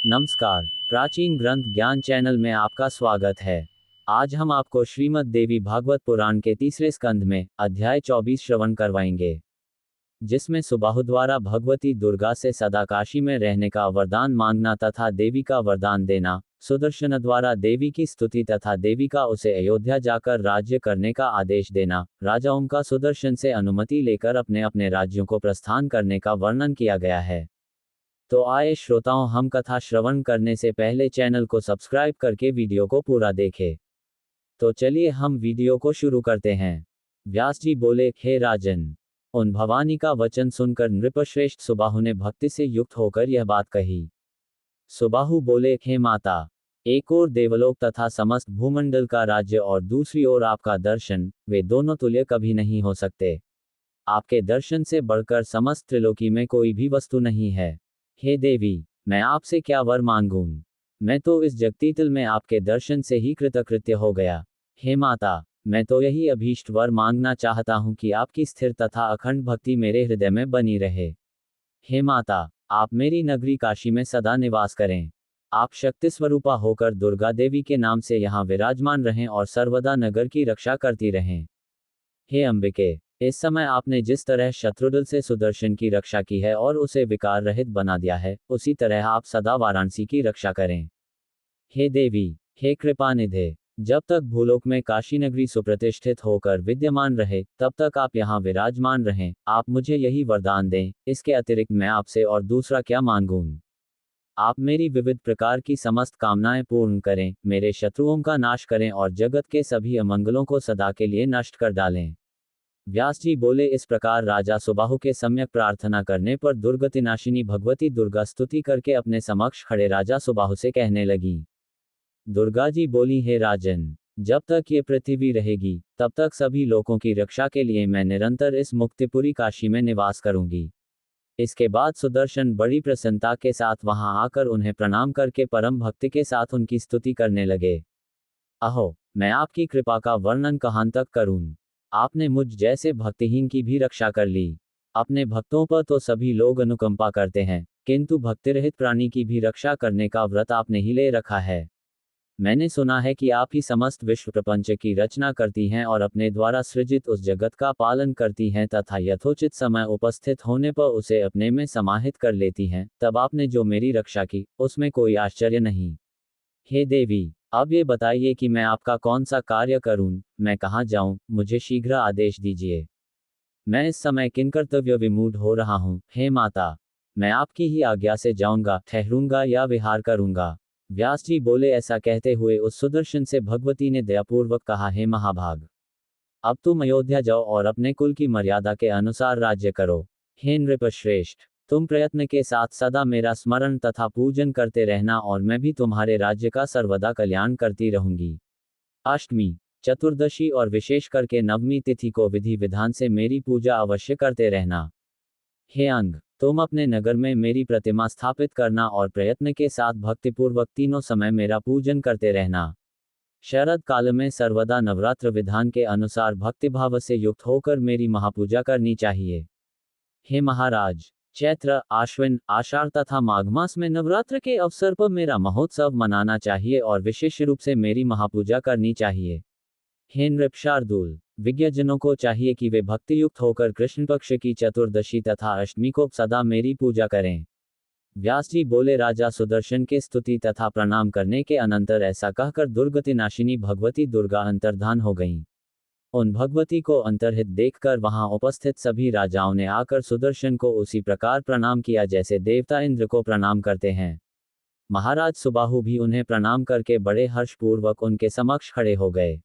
नमस्कार, प्राचीन ग्रंथ ज्ञान चैनल में आपका स्वागत है। आज हम आपको श्रीमद् देवी भागवत पुराण के तीसरे स्कंध में अध्याय 24 श्रवण करवाएंगे, जिसमें सुबाहु द्वारा भगवती दुर्गा से सदा काशी में रहने का वरदान मांगना तथा देवी का वरदान देना, सुदर्शन द्वारा देवी की स्तुति तथा देवी का उसे अयोध्या जाकर राज्य करने का आदेश देना, राजाओं का सुदर्शन से अनुमति लेकर अपने अपने राज्यों को प्रस्थान करने का वर्णन किया गया है। तो आए श्रोताओं, हम कथा श्रवण करने से पहले चैनल को सब्सक्राइब करके वीडियो को पूरा देखें। तो चलिए हम वीडियो को शुरू करते हैं। व्यास जी बोले, हे राजन, उन भवानी का वचन सुनकर नृपश्रेष्ठ सुबाहु ने भक्ति से युक्त होकर यह बात कही। सुबाहु बोले, हे माता, एक ओर देवलोक तथा समस्त भूमंडल का राज्य और दूसरी ओर आपका दर्शन, वे दोनों तुल्य कभी नहीं हो सकते। आपके दर्शन से बढ़कर समस्त त्रिलोकी में कोई भी वस्तु नहीं है। हे देवी, मैं आपसे क्या वर मांगूं? मैं तो इस जगतीतल में आपके दर्शन से ही कृतकृत्य हो गया। हे माता, मैं तो यही अभीष्ट वर मांगना चाहता हूं कि आपकी स्थिर तथा अखंड भक्ति मेरे हृदय में बनी रहे। हे माता, आप मेरी नगरी काशी में सदा निवास करें। आप शक्ति स्वरूपा होकर दुर्गा देवी के नाम से यहाँ विराजमान रहें और सर्वदा नगर की रक्षा करती रहें। हे अंबिके, इस समय आपने जिस तरह शत्रुदल से सुदर्शन की रक्षा की है और उसे विकार रहित बना दिया है, उसी तरह आप सदा वाराणसी की रक्षा करें। हे देवी, हे कृपानिधे, जब तक भूलोक में काशी नगरी सुप्रतिष्ठित होकर विद्यमान रहे, तब तक आप यहाँ विराजमान रहें। आप मुझे यही वरदान दें, इसके अतिरिक्त मैं आपसे और दूसरा क्या मांगूं? आप मेरी विविध प्रकार की समस्त कामनाएं पूर्ण करें, मेरे शत्रुओं का नाश करें और जगत के सभी अमंगलों को सदा के लिए नष्ट कर डालें। व्यास जी बोले, इस प्रकार राजा सुबाहु के सम्यक प्रार्थना करने पर दुर्गतिनाशिनी भगवती दुर्गा स्तुति करके अपने समक्ष खड़े राजा सुबाहु से कहने लगी। दुर्गा जी बोली, हे राजन, जब तक ये पृथ्वी रहेगी, तब तक सभी लोगों की रक्षा के लिए मैं निरंतर इस मुक्तिपुरी काशी में निवास करूंगी। इसके बाद सुदर्शन बड़ी प्रसन्नता के साथ वहां आकर उन्हें प्रणाम करके परम भक्ति के साथ उनकी स्तुति करने लगे। अहो, मैं आपकी कृपा का वर्णन कहां तक करूं? आपने मुझ जैसे भक्तिहीन की भी रक्षा कर ली। अपने भक्तों पर तो सभी लोग अनुकंपा करते हैं, किंतु भक्तिरहित प्राणी की भी रक्षा करने का व्रत आपने ही ले रखा है। मैंने सुना है कि आप ही समस्त विश्व प्रपंच की रचना करती हैं और अपने द्वारा सृजित उस जगत का पालन करती हैं तथा यथोचित समय उपस्थित होने पर उसे अपने में समाहित कर लेती हैं। तब आपने जो मेरी रक्षा की, उसमें कोई आश्चर्य नहीं। हे देवी, अब ये बताइए कि मैं आपका कौन सा कार्य करूं, मैं कहाँ जाऊं, मुझे शीघ्र आदेश दीजिए। मैं इस समय किन कर्तव्य विमूढ़ हो रहा हूं। हे माता, मैं आपकी ही आज्ञा से जाऊंगा, ठहरूंगा या विहार करूंगा। व्यास जी बोले, ऐसा कहते हुए उस सुदर्शन से भगवती ने दयापूर्वक कहा, हे महाभाग, अब तुम अयोध्या जाओ और अपने कुल की मर्यादा के अनुसार राज्य करो। हे नृपश्रेष्ठ, तुम प्रयत्न के साथ सदा मेरा स्मरण तथा पूजन करते रहना और मैं भी तुम्हारे राज्य का सर्वदा कल्याण करती रहूंगी। अष्टमी, चतुर्दशी और विशेष करके नवमी तिथि को विधि विधान से मेरी पूजा अवश्य करते रहना। हे अंग, तुम अपने नगर में मेरी प्रतिमा स्थापित करना और प्रयत्न के साथ भक्तिपूर्वक तीनों समय मेरा पूजन करते रहना। शरद काल में सर्वदा नवरात्र विधान के अनुसार भक्तिभाव से युक्त होकर मेरी महापूजा करनी चाहिए। हे महाराज, चैत्र, आश्विन, आषाढ़ तथा माघ मास में नवरात्र के अवसर पर मेरा महोत्सव मनाना चाहिए और विशेष रूप से मेरी महापूजा करनी चाहिए। हे नृप-शार्दूल, विज्ञजनों को चाहिए कि वे भक्तियुक्त होकर कृष्ण पक्ष की चतुर्दशी तथा अष्टमी को सदा मेरी पूजा करें। व्यास जी बोले, राजा सुदर्शन के स्तुति तथा प्रणाम करने के अनंतर ऐसा कहकर दुर्गतिनाशिनी भगवती दुर्गा अंतर्धान हो गईं। उन भगवती को अंतर्हित देखकर वहां उपस्थित सभी राजाओं ने आकर सुदर्शन को उसी प्रकार प्रणाम किया जैसे देवता इंद्र को प्रणाम करते हैं। महाराज सुबाहु भी उन्हें प्रणाम करके बड़े हर्षपूर्वक उनके समक्ष खड़े हो गए।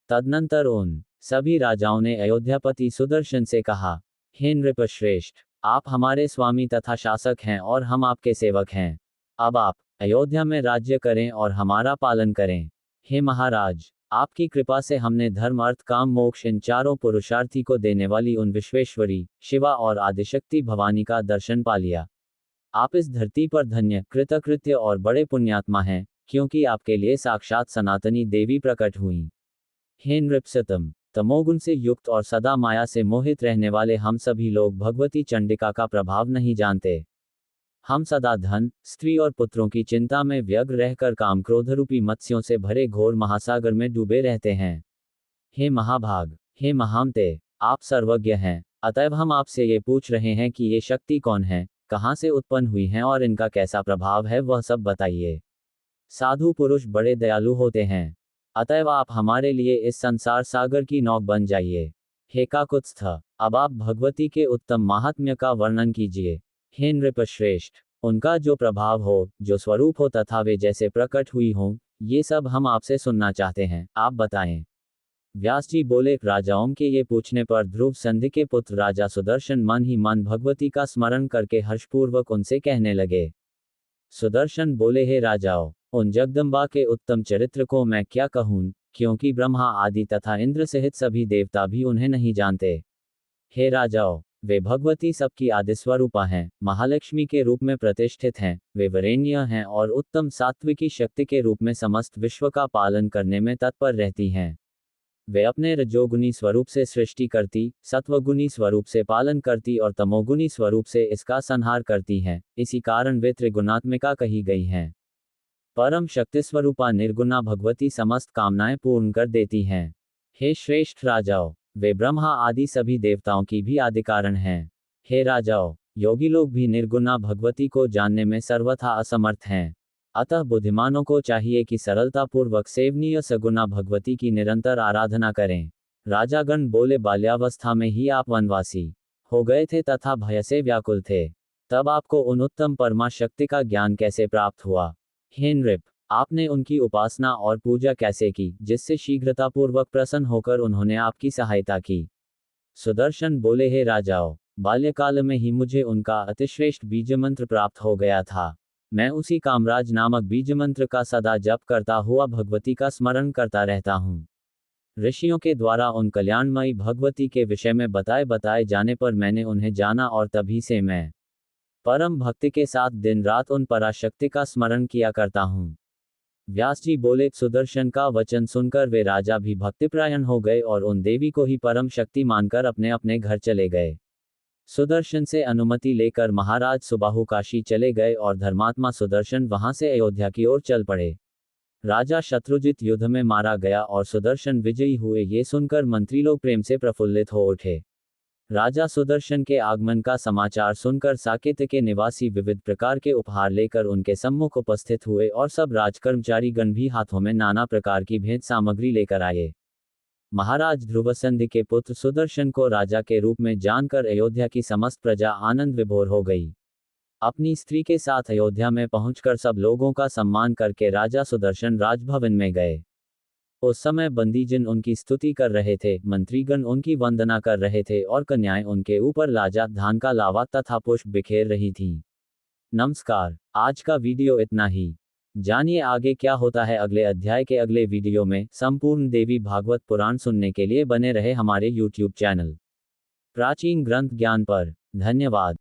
तदनंतर उन सभी राजाओं ने अयोध्यापति सुदर्शन से कहा, हे नृपश्रेष्ठ, आप हमारे स्वामी तथा शासक हैं और हम आपके सेवक हैं। अब आप अयोध्या में राज्य करें और हमारा पालन करें। हे महाराज, आपकी कृपा से हमने धर्म, अर्थ, काम, मोक्ष इन चारों पुरुषार्थी को देने वाली उन विश्वेश्वरी, शिवा और आदिशक्ति भवानी का दर्शन पा लिया। आप इस धरती पर धन्य, कृतकृत्य और बड़े पुण्यात्मा हैं, क्योंकि आपके लिए साक्षात सनातनी देवी प्रकट हुई। हे नृपसतम, तमोगुण से युक्त और सदा माया से मोहित रहने वाले हम सभी लोग भगवती चंडिका का प्रभाव नहीं जानते। हम सदा धन, स्त्री और पुत्रों की चिंता में व्यग्र रहकर काम क्रोधरूपी मत्स्यों से भरे घोर महासागर में डूबे रहते हैं। हे महाभाग, हे महामते, आप सर्वज्ञ हैं, अतएव हम आपसे ये पूछ रहे हैं कि ये शक्ति कौन है, कहाँ से उत्पन्न हुई हैं और इनका कैसा प्रभाव है, वह सब बताइए। साधु पुरुष बड़े दयालु होते हैं, अतएव आप हमारे लिए इस संसार सागर की नौक बन जाइए। हे काकुत्स्थ, अब आप भगवती के उत्तम महात्म्य का वर्णन कीजिए। हे नृपश्रेष्ठ, उनका जो प्रभाव हो, जो स्वरूप हो तथा वे जैसे प्रकट हुई हों, ये सब हम आपसे सुनना चाहते हैं, आप बताएं। व्यास जी बोले, राजाओं के ये पूछने पर ध्रुव संधि के पुत्र राजा सुदर्शन मन ही मन भगवती का स्मरण करके हर्षपूर्वक उनसे कहने लगे। सुदर्शन बोले, हे राजाओं, उन जगदम्बा के उत्तम चरित्र को मैं क्या कहूँ, क्योंकि ब्रह्मा आदि तथा इंद्र सहित सभी देवता भी उन्हें नहीं जानते। हे राजाओं, वे भगवती सबकी आदिस्वरूपा हैं, महालक्ष्मी के रूप में प्रतिष्ठित हैं, वे वरेण्य हैं और उत्तम सात्विकी शक्ति के रूप में समस्त विश्व का पालन करने में तत्पर रहती हैं। वे अपने रजोगुनी स्वरूप से सृष्टि करती, सत्वगुनी स्वरूप से पालन करती और तमोगुनी स्वरूप से इसका संहार करती हैं, इसी कारण वे त्रिगुणात्मिका कही गई हैं। परम शक्ति स्वरूपा निर्गुणा भगवती समस्त कामनाएं पूर्ण कर देती हैं। हे श्रेष्ठ राजाओं, वे ब्रह्मा आदि सभी देवताओं की भी आदिकारण हैं। हे राजाओं, योगी लोग भी निर्गुणा भगवती को जानने में सर्वथा असमर्थ हैं। अतः बुद्धिमानों को चाहिए कि सरलतापूर्वक सेवनीय सगुणा भगवती की निरंतर आराधना करें। राजागण बोले, बाल्यावस्था में ही आप वनवासी हो गए थे तथा भय से व्याकुल थे, तब आपको उन उत्तम परमा शक्ति का ज्ञान कैसे प्राप्त हुआ? हे नृप, आपने उनकी उपासना और पूजा कैसे की, जिससे शीघ्रतापूर्वक प्रसन्न होकर उन्होंने आपकी सहायता की? सुदर्शन बोले, हे राजाओं, बाल्यकाल में ही मुझे उनका अतिश्रेष्ठ बीजमंत्र प्राप्त हो गया था। मैं उसी कामराज नामक बीजमंत्र का सदा जप करता हुआ भगवती का स्मरण करता रहता हूँ। ऋषियों के द्वारा उन कल्याणमयी भगवती के विषय में बताए जाने पर मैंने उन्हें जाना और तभी से मैं परम भक्ति के साथ दिन रात उन पराशक्ति का स्मरण किया करता हूँ। व्यास जी बोले, सुदर्शन का वचन सुनकर वे राजा भी भक्तिपरायण हो गए और उन देवी को ही परम शक्ति मानकर अपने अपने घर चले गए। सुदर्शन से अनुमति लेकर महाराज सुबाहु काशी चले गए और धर्मात्मा सुदर्शन वहां से अयोध्या की ओर चल पड़े। राजा शत्रुजित युद्ध में मारा गया और सुदर्शन विजयी हुए, ये सुनकर मंत्री लोग प्रेम से प्रफुल्लित हो उठे। राजा सुदर्शन के आगमन का समाचार सुनकर साकेत के निवासी विविध प्रकार के उपहार लेकर उनके सम्मुख उपस्थित हुए और सब राजकर्मचारी गण भी हाथों में नाना प्रकार की भेंट सामग्री लेकर आए। महाराज ध्रुवसंधि के पुत्र सुदर्शन को राजा के रूप में जानकर अयोध्या की समस्त प्रजा आनंद विभोर हो गई। अपनी स्त्री के साथ अयोध्या में पहुंचकर सब लोगों का सम्मान करके राजा सुदर्शन राजभवन में गए। उस समय बंदीजन उनकी स्तुति कर रहे थे, मंत्रीगण उनकी वंदना कर रहे थे और कन्याएं उनके ऊपर लाजा धान का लावा तथा पुष्प बिखेर रही थीं। नमस्कार, आज का वीडियो इतना ही। जानिए आगे क्या होता है अगले अध्याय के अगले वीडियो में। संपूर्ण देवी भागवत पुराण सुनने के लिए बने रहे हमारे YouTube चैनल प्राचीन ग्रंथ ज्ञान पर। धन्यवाद।